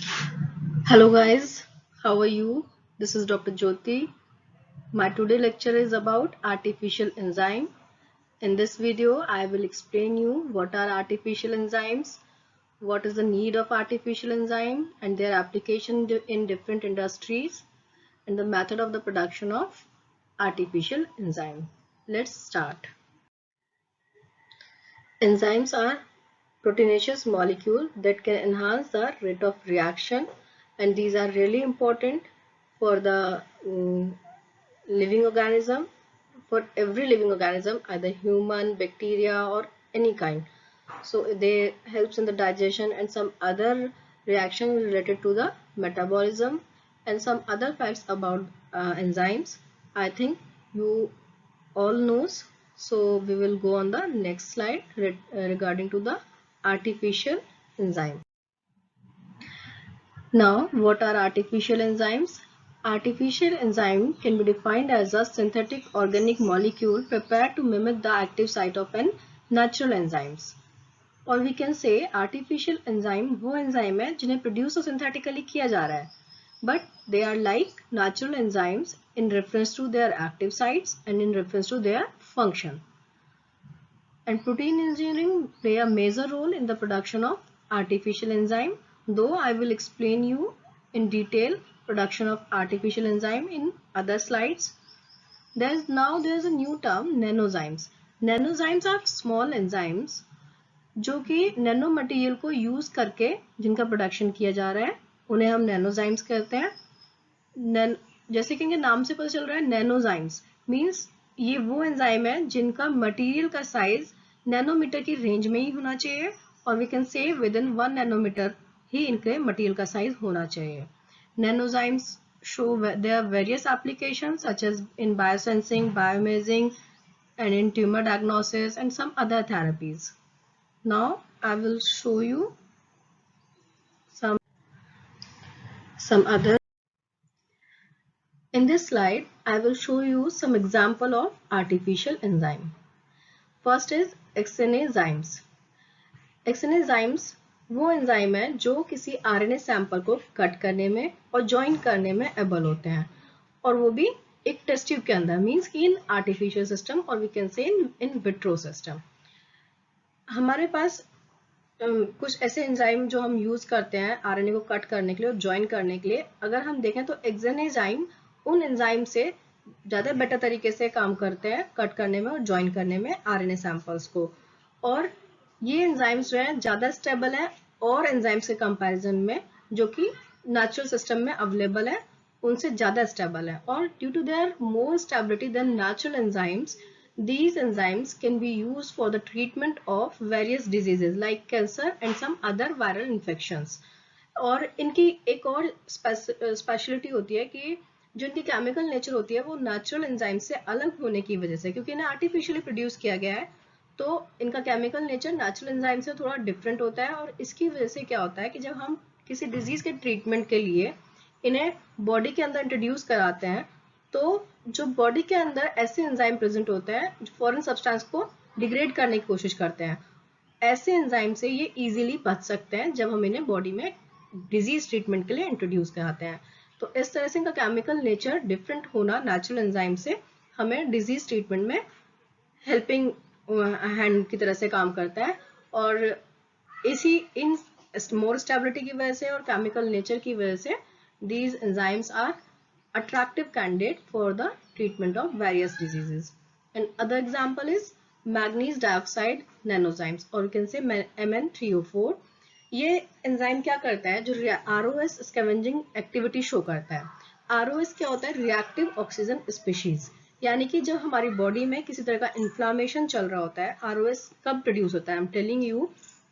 Hello guys, how are you? This is Dr. Jyoti. My today lecture is about artificial enzyme. In this video, I will explain you what are artificial enzymes, what is the need of artificial enzyme and their application in different industries and the method of the production of artificial enzyme. Let's start. Enzymes are proteinaceous molecules that can enhance the rate of reaction, and these are really important for the living organism, for every living organism, either human, bacteria or any kind. So they helps in the digestion and some other reaction related to the metabolism and some other facts about enzymes. I think you all knows. So we will go on the next slide regarding to the artificial enzyme. Now, what are artificial enzymes? Artificial enzyme can be defined as a synthetic organic molecule prepared to mimic the active site of an natural enzymes. और we can say artificial enzyme वो enzyme है जिन्हें produce synthetically किया जा रहा है, but they are like natural enzymes in reference to their active sites and in reference to their function. And protein engineering play a major role in the production of artificial enzyme, though I will explain you in detail production of artificial enzyme in other slides. There's a new term, nanozymes. Nanozymes are small enzymes जो कि nano material को use करके जिनका production किया जा रहा है उन्हें हम नैनोजाइम्स कहते हैं। जैसे कि इनके नाम से पता चल रहा है, नैनोजाइम्स मींस ये वो एंजाइम है जिनका मटेरियल का साइज नैनोमीटर की रेंज में ही होना चाहिए, और we can say within 1 nanometre ही इनके मटेरियल का साइज होना चाहिए। Nanozymes show their various applications such as in biosensing, bioimaging, and in tumor diagnosis and some other therapies. Now I will show you some other. In this slide, I will show you some example of artificial enzyme. First is exenezymes. Exenezymes वो enzyme है जो किसी RNA sample को cut करने में और join करने में एबल होते हैं, और वो भी एक टेस्ट ट्यूब के अंदर, मींस कि इन आर्टिफिशियल सिस्टम और we can say in vitro system. हमारे पास कुछ ऐसे एंजाइम जो हम यूज करते हैं आरएनए को कट करने के लिए और ज्वाइन करने के लिए। अगर हम देखें तो एक्सेनेजाइम उन एंजाइम से ज्यादा बेटर तरीके से काम करते हैं कट करने में और ज्वाइन करने में आरएनए सैंपल्स को, और ये एंजाइम्स जो है ज्यादा स्टेबल है और एंजाइम्स के कंपैरिजन में जो कि नेचुरल सिस्टम में अवेलेबल है उनसे ज्यादा स्टेबल है, और due to their more stability than natural enzymes, these enzymes can be used for the treatment of various diseases like cancer and some other viral infections. और इनकी एक और स्पेशलिटी होती है कि जो इनकी केमिकल नेचर होती है वो नेचुरल एंजाइम से अलग होने की वजह से, क्योंकि इन्हें आर्टिफिशियली प्रोड्यूस किया गया है तो इनका केमिकल नेचर नेचुरल एंजाइम से थोड़ा डिफरेंट होता है। और इसकी वजह से क्या होता है कि जब हम किसी डिजीज के ट्रीटमेंट के लिए इन्हें बॉडी के अंदर इंट्रोड्यूस कराते हैं तो जो बॉडी के अंदर ऐसे एंजाइम प्रेजेंट होते हैं जो फॉरेन सब्सटेंस को डिग्रेड करने की कोशिश करते हैं, ऐसे एंजाइम से ये इजीली बच सकते हैं जब हम इन्हें बॉडी में डिजीज ट्रीटमेंट के लिए इंट्रोड्यूस कराते हैं। तो इस तरह से इनका केमिकल नेचर डिफरेंट होना नेचुरल एंजाइम से हमें डिजीज ट्रीटमेंट में हेल्पिंग हैंड की तरह से काम करता है, और इसी इन मोर स्टेबिलिटी की वजह से और केमिकल नेचर की वजह से these enzymes are attractive candidate for the treatment of various diseases. And other example is manganese dioxide nanozymes, or you can say Mn3O4. ये एंजाइम क्या करता है, जो ROS स्कैवेंजिंग एक्टिविटी शो करता है। ROS क्या होता है, रिएक्टिव ऑक्सीजन स्पीशीज, यानी कि जब हमारी बॉडी में किसी तरह का इन्फ्लामेशन चल रहा होता है ROS कब प्रोड्यूस होता है। आई एम टेलिंग यू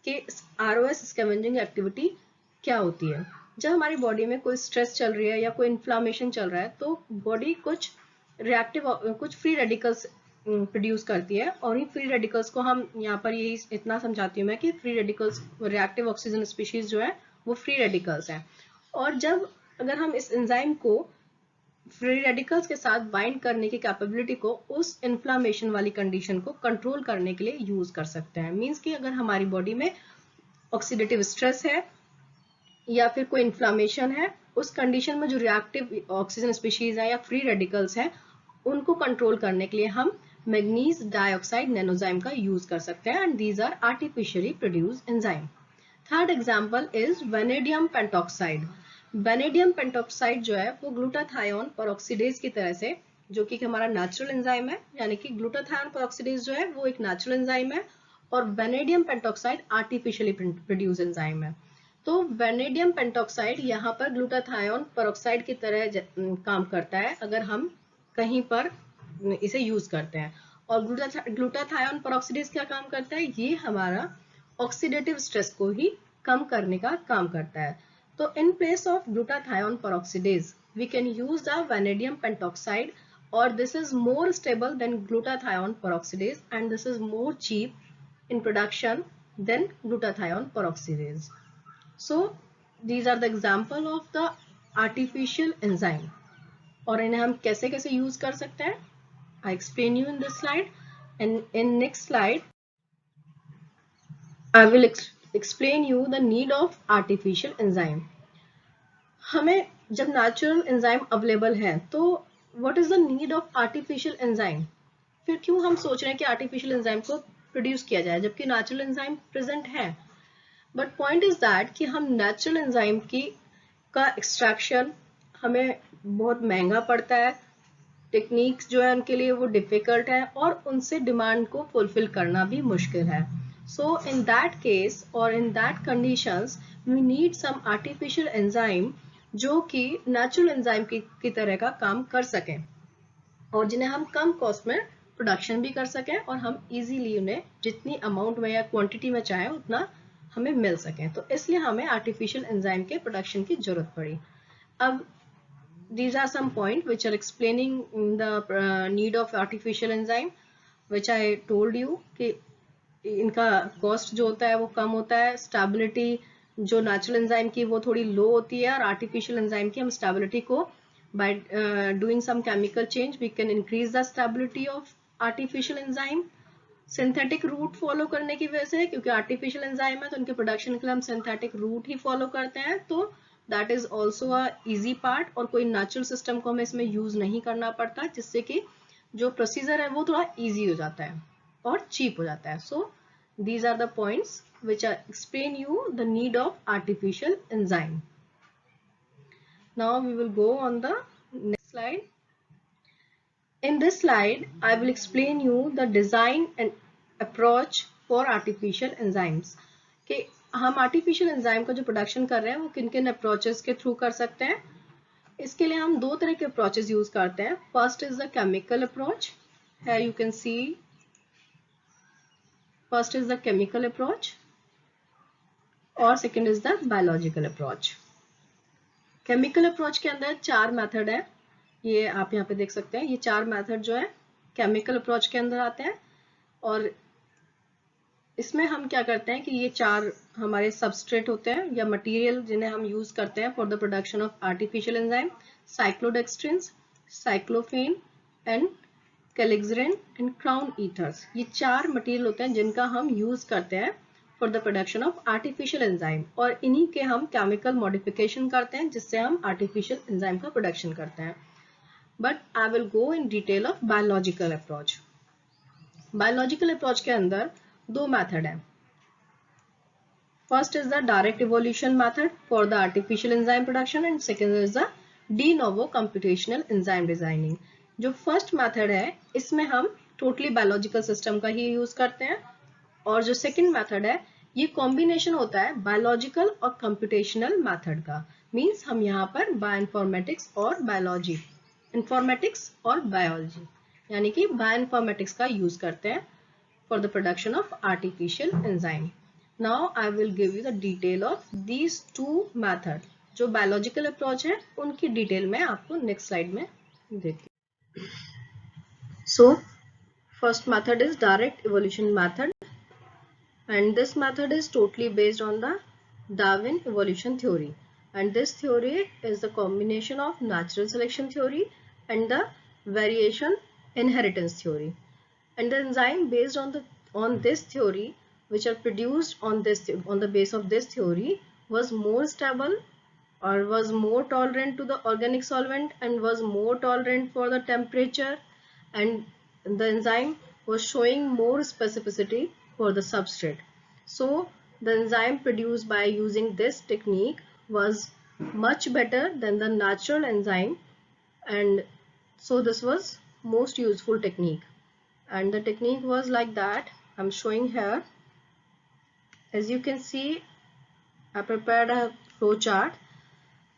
कि ROS स्कैवेंजिंग एक्टिविटी क्या होती है। जब हमारी बॉडी में कोई स्ट्रेस चल रही है या कोई इन्फ्लामेशन चल रहा है तो बॉडी कुछ फ्री रेडिकल्स प्रोड्यूस करती है, और इन फ्री रेडिकल्स को हम यहाँ पर यही इतना समझाती हूँ मैं कि free radicals reactive oxygen species जो है वो फ्री रेडिकल्स हैं। और जब अगर हम इस एंजाइम को फ्री रेडिकल्स के साथ बाइंड करने की कैपेबिलिटी को उस इन्फ्लामेशन वाली कंडीशन को कंट्रोल करने के लिए यूज कर सकते हैं। मींस कि अगर हमारी बॉडी में ऑक्सीडेटिव स्ट्रेस है या फिर कोई इन्फ्लामेशन है, उस कंडीशन में जो रिएक्टिव ऑक्सीजन स्पीशीज है या फ्री रेडिकल्स है उनको कंट्रोल करने के लिए हम मैग्नीज डाइऑक्साइड नैनोजाइम का यूज कर सकते हैं, and these are artificially produced enzyme. Third example is vanadium pentoxide. Vanadium pentoxide जो है वो ग्लूटाथायोन पेरोक्सीडेज की तरह से, जो कि हमारा नेचुरल एंजाइम है, यानी कि ग्लूटाथायोन पेरोक्सीडेज जो है वो एक नेचुरल एंजाइम है और vanadium pentoxide artificially produce enzyme है। तो वेनेडियम पेंटॉक्साइड यहाँ पर ग्लूटाथायोन पेरोक्साइड की तरह काम करता है अगर हम कहीं पर इसे यूज करते हैं। और ग्लूटाथायोन पेरोक्सीडेज क्या काम करता है, ये हमारा ऑक्सीडेटिव स्ट्रेस को ही कम करने का काम करता है। तो in place of glutathione peroxidase, we can use the vanadium pentoxide, or this is more stable than glutathione peroxidase and this is more cheap in production than glutathione peroxidase. So these are the example of the artificial enzyme. और इन्हें हम कैसे कैसे use कर सकते हैं, I explain you in this slide, and in next slide I will explain you the need of artificial enzyme. हमें जब नेचुरल एंजाइम अवेलेबल है तो what is the need of artificial enzyme. फिर क्यों हम सोच रहे हैं कि आर्टिफिशियल एंजाइम को प्रोड्यूस किया जाए जबकि नेचुरल एंजाइम प्रेजेंट है। बट पॉइंट इज दैट कि हम नेचुरल एंजाइम की का एक्सट्रैक्शन हमें बहुत महंगा पड़ता है, टेक्निक्स जो है उनके लिए वो डिफिकल्ट है और उनसे डिमांड को फुलफिल करना भी मुश्किल है। सो इन दैट केस और in that conditions we need some artificial enzyme जो कि नेचुरल एंजाइम की तरह का काम कर सकें और जिन्हें हम कम कॉस्ट में प्रोडक्शन भी कर सकें और हम इजीली उन्हें जितनी अमाउंट में या क्वांटिटी में चाहें उतना हमें मिल सकें। तो इसलिए हमें आर्टिफिशियल एंजाइम के प्रोडक्शन की जरूरत पड़ी। अब these are some points which are explaining the need of artificial enzyme which I told you कि इनका कॉस्ट जो होता है वो कम होता है, स्टेबिलिटी जो नेचुरल एंजाइम की वो थोड़ी लो होती है और आर्टिफिशियल एंजाइम की हम स्टेबिलिटी को by doing some chemical change we can increase the stability of artificial enzyme। Synthetic route follow करने की वजह से, क्योंकि आर्टिफिशियल एंजाइम है तो उनके प्रोडक्शन के लिए हम सिंथेटिक रूट ही फॉलो करते हैं, तो that is also a easy part और कोई नेचुरल सिस्टम को हमें इसमें यूज नहीं करना पड़ता जिससे कि जो प्रोसीजर है वो थोड़ा इजी हो जाता है और चीप हो जाता है। सो these are the points which are explain you the need of artificial enzyme. Now we will go on the next slide. In this slide I will explain you the design and approach for artificial enzymes कि हम artificial enzyme का जो production कर रहे हैं वो किन किन अप्रोचेस के थ्रू कर सकते हैं। इसके लिए हम दो तरह के अप्रोचेस यूज करते हैं। First is the chemical approach, है you can see first is the chemical approach और second is the biological approach. Chemical approach के अंदर चार मेथड है, ये आप यहाँ पे देख सकते हैं। ये चार मेथड जो है केमिकल अप्रोच के अंदर आते हैं और इसमें हम क्या करते हैं कि ये चार हमारे सबस्ट्रेट होते हैं या मटेरियल जिन्हें हम यूज करते हैं for the production of artificial enzyme, cyclodextrins, cyclophane and calixarene and crown ethers. ये चार मटेरियल होते हैं जिनका हम यूज करते हैं for the production of artificial enzyme और इन्हीं के हम केमिकल मॉडिफिकेशन करते हैं जिससे हम आर्टिफिशियल एंजाइम का प्रोडक्शन करते हैं। But I will go in detail of biological approach. Biological approach के अंदर दो मेथड है। First is the direct evolution method for the artificial enzyme production and second is the de novo computational enzyme designing. जो first method है इसमें हम totally biological system का ही use करते हैं और जो सेकेंड मेथड है ये कॉम्बिनेशन होता है बायोलॉजिकल और कंप्यूटेशनल मेथड का। मींस हम यहाँ पर बायोइन्फॉर्मेटिक्स और बायोलॉजी, इन्फॉर्मेटिक्स और बायोलॉजी यानी कि बायोइन्फॉर्मेटिक्स का यूज करते हैं for the production of artificial enzyme. Now I will give you the detail of these two method. जो biological approach है उनकी डिटेल मैं आपको next slide में देती हूँ। So first method is direct evolution method and this method is totally based on the Darwin evolution theory and this theory is the combination of natural selection theory and the variation inheritance theory. And the enzyme based on this theory which are produced on the base of this theory was more stable or was more tolerant to the organic solvent and was more tolerant for the temperature, and the enzyme was showing more specificity for the substrate. So the enzyme produced by using this technique was much better than the natural enzyme, and so this was most useful technique. And the technique was like that. I'm showing here. As you can see, I prepared a flow chart.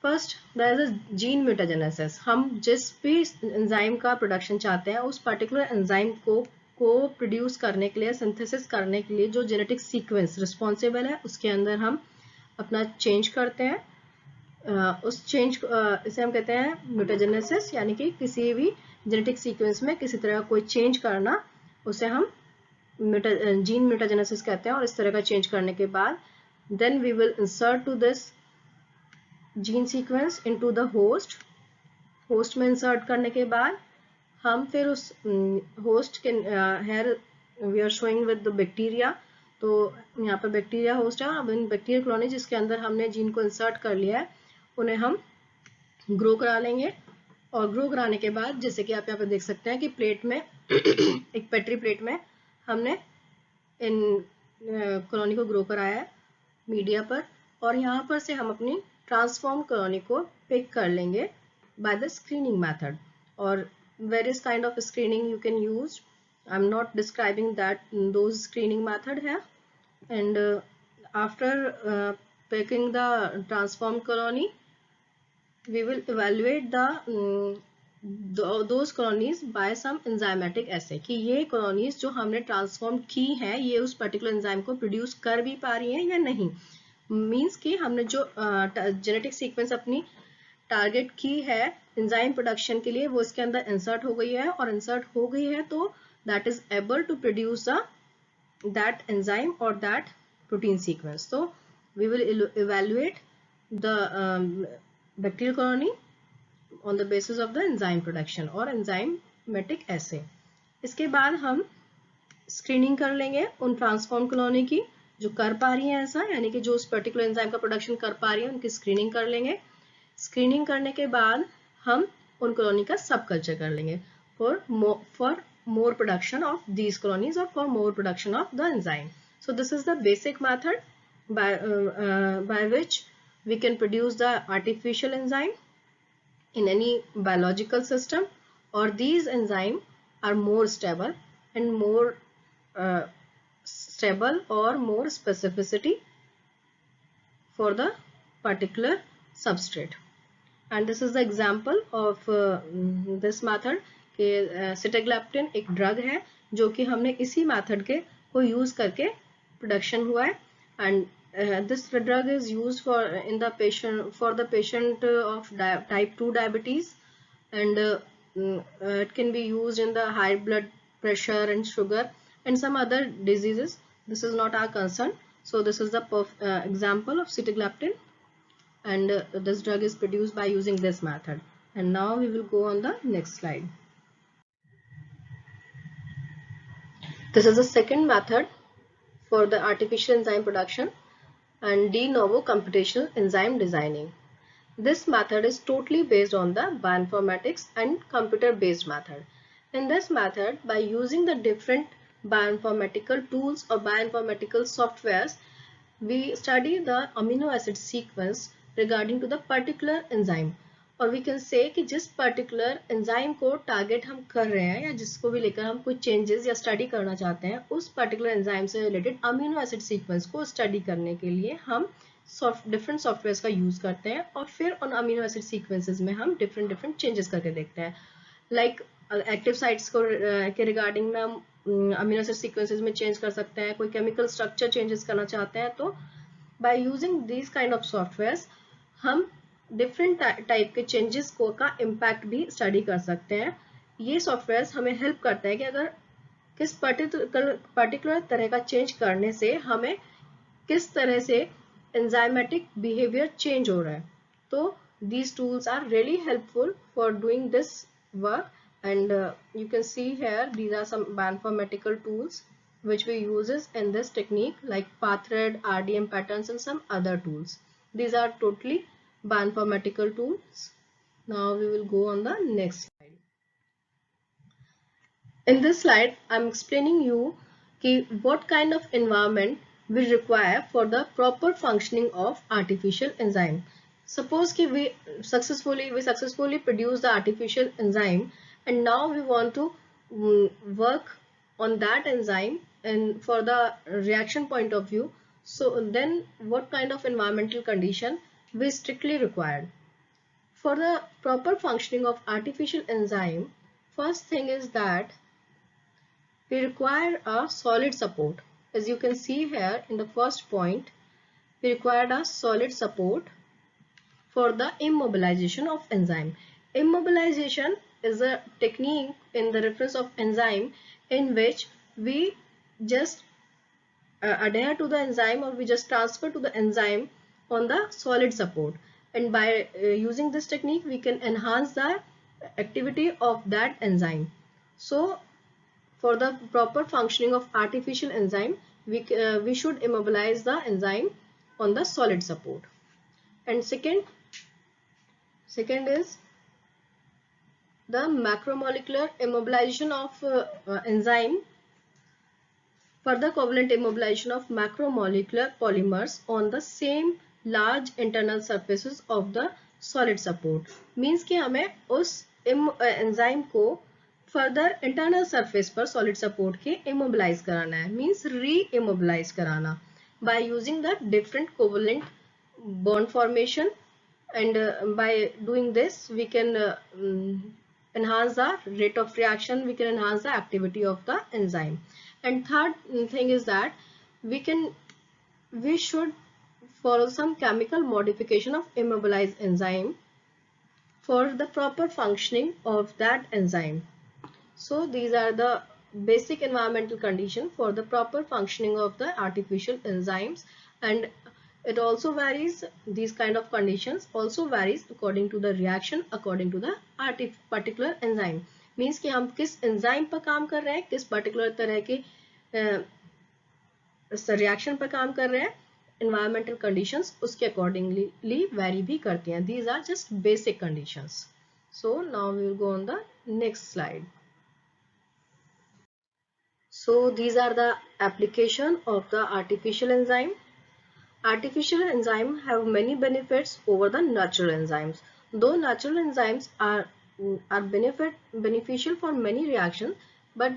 First there is a gene mutagenesis. हम जिस भी enzyme का production चाहते हैं उस particular enzyme को produce करने के लिए, सिंथेसिस करने के लिए जो जेनेटिक सीक्वेंस रिस्पॉन्सिबल है उसके अंदर हम अपना चेंज करते हैं. उस चेंज इसे हम कहते हैं म्यूटाजेनेसिस, यानी कि किसी भी जेनेटिक सीक्वेंस में किसी तरह कोई चेंज करना, उसे हम जीन म्यूटाजेनेसिस कहते हैं. और इस तरह का चेंज करने के बाद then we will insert to this gene sequence into the host में इंसर्ट करने के बाद हम फिर उस होस्ट के here we are showing with the bacteria. तो यहाँ पर बैक्टीरिया होस्ट है. अब इन बैक्टीरिया कॉलोनी जिसके अंदर हमने जीन को इंसर्ट कर लिया है उन्हें हम ग्रो करा लेंगे. और ग्रो कराने के बाद जैसे कि आप यहाँ पर देख सकते हैं कि प्लेट में एक पेट्री प्लेट में हमने इन कॉलोनी को ग्रो कराया है मीडिया पर, और यहाँ पर से हम अपनी ट्रांसफॉर्म कॉलोनी को पिक कर लेंगे बाय द स्क्रीनिंग मेथड. और various kind of screening you can use. I am not describing that those screening method है. And after picking the transform colony we will evaluate those colonies by some enzymatic assay कि ये colonies जो हमने transform की हैं ये उस particular enzyme को प्रोड्यूस कर भी पा रही हैं या नहीं. मीन्स कि हमने जो जेनेटिक सीक्वेंस अपनी टारगेट की है एंजाइम प्रोडक्शन के लिए वो इसके अंदर इंसर्ट हो गई है, और इंसर्ट हो गई है तो that is able to produce that enzyme और दैट प्रोटीन सीक्वेंस. तो we will evaluate the bacterial colony on the basis of the enzyme production और enzymatic assay. इसके बाद हम स्क्रीनिंग कर लेंगे उन ट्रांसफॉर्म कॉलोनी की जो कर पा रही है ऐसा, यानी कि जो उस पर्टिकुलर एंजाइम का प्रोडक्शन कर पा रही है उनकी स्क्रीनिंग कर लेंगे. स्क्रीनिंग करने के बाद हम उन कॉलोनी का सब कल्चर कर लेंगे for more production of these colonies और for more production of the enzyme. So this is the basic method by which we can produce the artificial enzyme in any biological system, or these enzymes are more stable and more stable or more specificity for the particular substrate. And this is the example of this method कि sitagliptin एक drug है जो कि हमने इसी method के को use करके प्रोडक्शन हुआ है. And this drug is used for the patient of type 2 diabetes, and it can be used in the high blood pressure and sugar and some other diseases. This is not our concern. So this is the example of sitagliptin, and this drug is produced by using this method. And now we will go on the next slide. This is the second method for the artificial enzyme production and de novo computational enzyme designing. This method is totally based on the bioinformatics and computer based method. In this method, by using the different bioinformatical tools or bioinformatical softwares, we study the amino acid sequence regarding to the particular enzyme. और we can से कि जिस particular enzyme को target हम कर रहे हैं या जिसको भी लेकर हम कोई चेंजेस या स्टडी करना चाहते हैं उस पर्टिकुलर एंजाइम से रिलेटेड अमीनो एसिड सीक्वेंस को स्टडी करने के लिए हम डिफरेंट सॉफ्टवेयर्स का यूज करते हैं, और फिर उन अमीनो एसिड सीक्वेंसेस में हम डिफरेंट चेंजेस करके देखते हैं. लाइक एक्टिव साइट्स को के रिगार्डिंग में हम अमीनो एसिड सीक्वेंसेस में चेंज कर सकते हैं. कोई केमिकल स्ट्रक्चर चेंजेस करना चाहते हैं तो by using this kind of softwares हम डिफरेंट टाइप के चेंजेस को का इम्पैक्ट भी स्टडी कर सकते हैं. ये सॉफ्टवेयर्स हमें हेल्प करता है कि अगर किस पर्टिकुलर तरह का चेंज करने से हमें किस तरह से एंजाइमेटिक बिहेवियर चेंज हो रहा है. तो these tools are really helpful for doing this work, and you can see here these are some bioinformatical tools which we uses in this technique like PathRED, RDM patterns and some other tools. These are totally bioinformatical tools. Now we will go on the next slide. In this slide, I'm explaining you what kind of environment we require for the proper functioning of artificial enzyme. Suppose we successfully produce the artificial enzyme, and now we want to work on that enzyme and for the reaction point of view. So then what kind of environmental condition we strictly required? For the proper functioning of artificial enzyme, first thing is that we require a solid support. As you can see here in the first point, we required a solid support for the immobilization of enzyme. Immobilization is a technique in the reference of enzyme in which we just adhere to the enzyme, or we just transfer to the enzyme on the solid support, and by using this technique we can enhance the activity of that enzyme. So for the proper functioning of artificial enzyme, we should immobilize the enzyme on the solid support. And second is the macromolecular immobilization of enzyme. Further covalent immobilization of macromolecular polymers on the same large internal surfaces of the solid support means कि हमें उस enzyme को further internal surface पर solid support के immobilize कराना है, means re-immobilize कराना by using the different covalent bond formation, and by doing this we can enhance the rate of reaction, we can enhance the activity of the enzyme. And third thing is that we should follow some chemical modification of immobilized enzyme for the proper functioning of that enzyme. So these are the basic environmental conditions for the proper functioning of the artificial enzymes, and it also varies, these kind of conditions also varies according to the reaction, according to the particular enzyme. Means कि हम किस enzyme पर काम कर रहे हैं, किस particular तरह के reaction पर काम कर रहे हैं, environmental conditions उसके accordingly vary भी करती हैं. These are just basic conditions. So now we will go on the next slide. So these are the application of the artificial enzyme. Artificial enzymes have many benefits over the natural enzymes. Though natural enzymes are beneficial for many reactions, but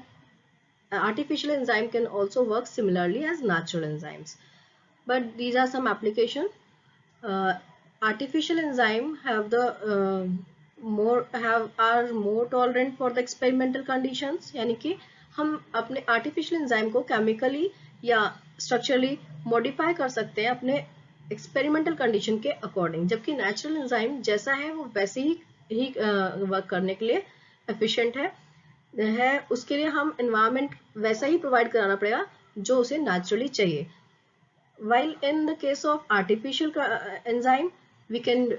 artificial enzyme can also work similarly as natural enzymes. But these are some application. Artificial enzyme have the are more tolerant for the experimental conditions. यानी कि हम अपने artificial enzyme को chemically या structurally modify कर सकते हैं अपने experimental condition के according, जबकि natural enzyme जैसा है वो वैसे ही work करने के लिए efficient है, उसके लिए हम environment वैसा ही provide कराना पड़ेगा जो उसे naturally चाहिए. While in the case of artificial enzyme, we can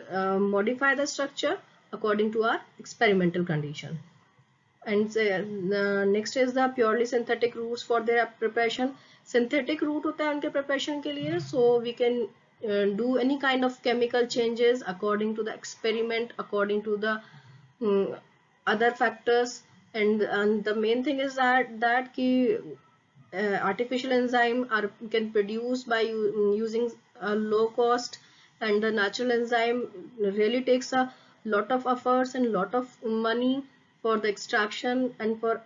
modify the structure according to our experimental condition. And next is the purely synthetic routes for their preparation. Synthetic route होता है उनके preparation के लिए, so we can do any kind of chemical changes according to the experiment, according to the other factors, and the main thing is that ki artificial enzyme can produce by using a low cost, and the natural enzyme really takes a lot of efforts and lot of money for the extraction and for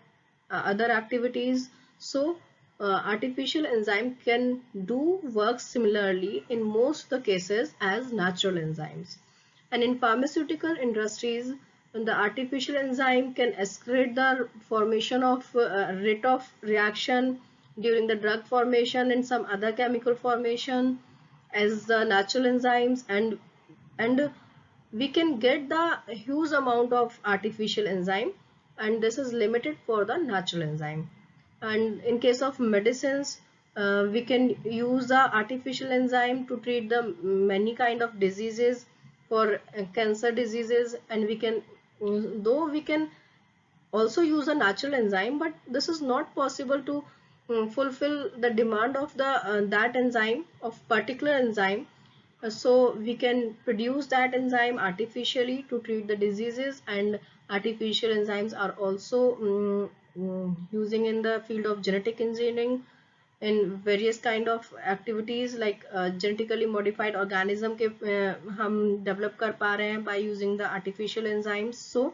other activities. So artificial enzyme can do work similarly in most of the cases as natural enzymes. And in pharmaceutical industries, the artificial enzyme can escalate the formation of rate of reaction during the drug formation and some other chemical formation as the natural enzymes, and we can get the huge amount of artificial enzyme, and this is limited for the natural enzyme. And in case of medicines, we can use the artificial enzyme to treat the many kind of diseases, for cancer diseases, and we can, though we can also use a natural enzyme, but this is not possible to fulfill the demand of the that enzyme, of particular enzyme, So we can produce that enzyme artificially to treat the diseases, and artificial enzymes are also using in the field of genetic engineering in various kind of activities, like genetically modified organism के हम develop कर पा रहे हैं by using the artificial enzymes. So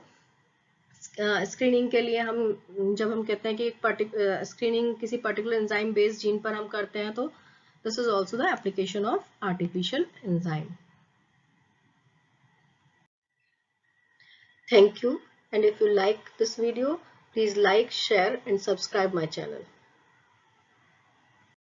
screening के लिए हम जब हम कहते हैं कि एक स्क्रीनिंग किसी पर्टिकुलर एंजाइम बेस्ड जीन पर हम करते हैं, तो this is also the application of artificial enzyme. Thank you, and if you like this video, please like, share and subscribe my channel.